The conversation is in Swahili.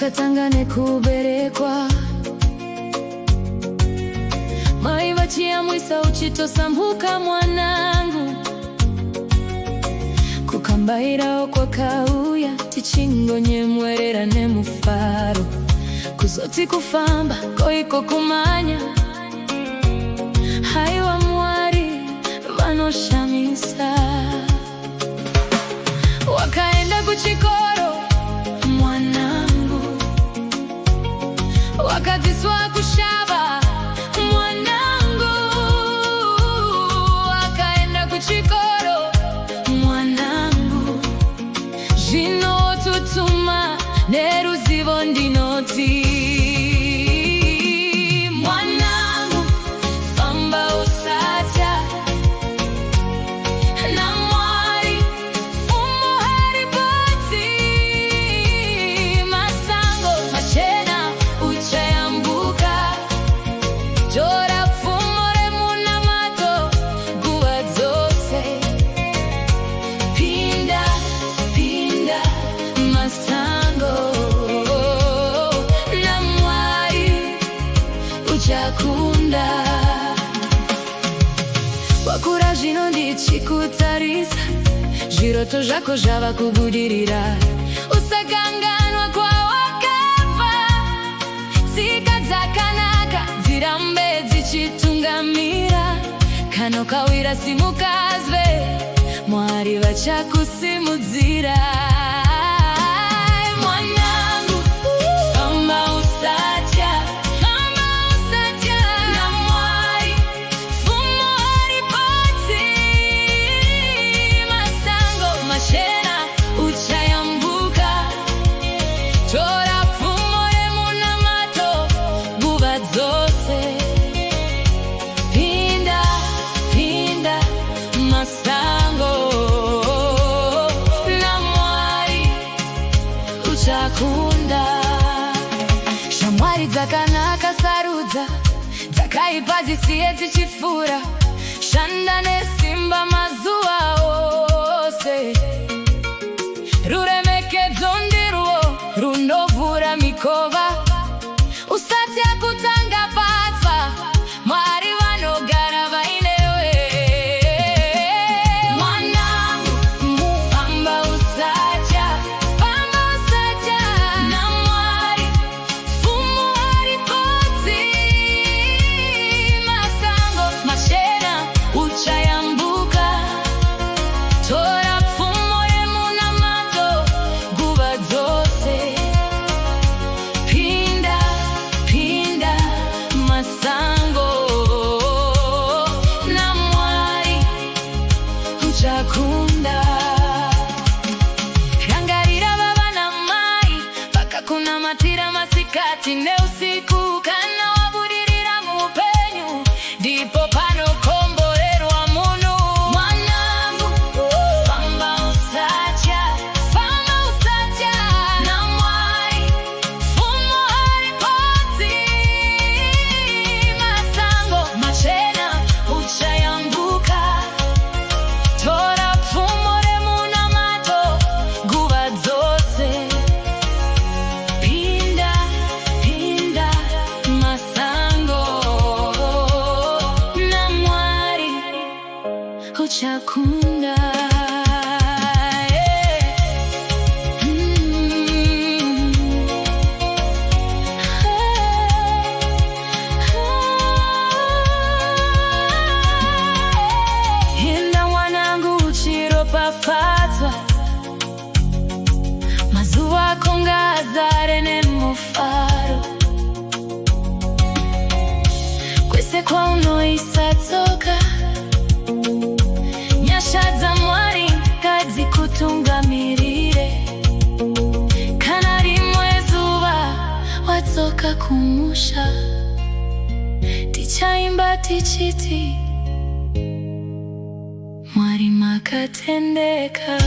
ukatangane kuberekwa maivachiya mwisa uchitosambuka mwanangu kukambairawo kwakauya tichingonye mwererane mufaro kuzoti kufamba koiko kumanya haiwa mwari vanoshamisa wakaenda kuchikoro mwanangu wakadziswa kushava mwanangu wakaenda kuchikoro mwanangu zvinotutuma neruzivo ndinoti mwanangu famba usatya namwari fumo haripoti masango machena uchayambuka tora fumo remunamato nguva dzose pinda pinda masango uchakunda wakura zvino ndichikutarisa zviroto zvako zvava kubudirira usakanganwa kwawakabva tsika dzakanaka dzirambe dzichitungamira kana ukawira simukazve mwari vachakusimudzira mwanangu famba usatya tora fumo remunamato nguva dzose pinda pinda masango namwari uchakunda shamwari dzakanaka sarudza dzakaipa dzisiye dzichifura shanda nesimba mazuva ose ruremekedzo ndirwo runovhura mikova usatya kutanga patsa mwari vanogara vainewe mwanangu famba usatya namwari fumo haripoti masango machena uchayambuka tora fumo remunamato nguva dzose pinda pinda masango namwari uchakunda rangarira baba namai vakakunamatira masikati neusiku kana wabudirira muupenyu ndipo panokomborerwa munhu mwanangu famba usatya namwari fumo haripoti masango machena uchayambuka tora fumo remunamato nguva dzose pinda pinda masango namwari uchakunda enda mwanangu uchiropafadzwa mazuva ako ngaazare nemufaro kwese kwaunoisa tsoka nyasha dzamwari ngadzikutungamirire kana rimwe zuva watsoka kumusha tichaimba tichiti mwari makatendeka.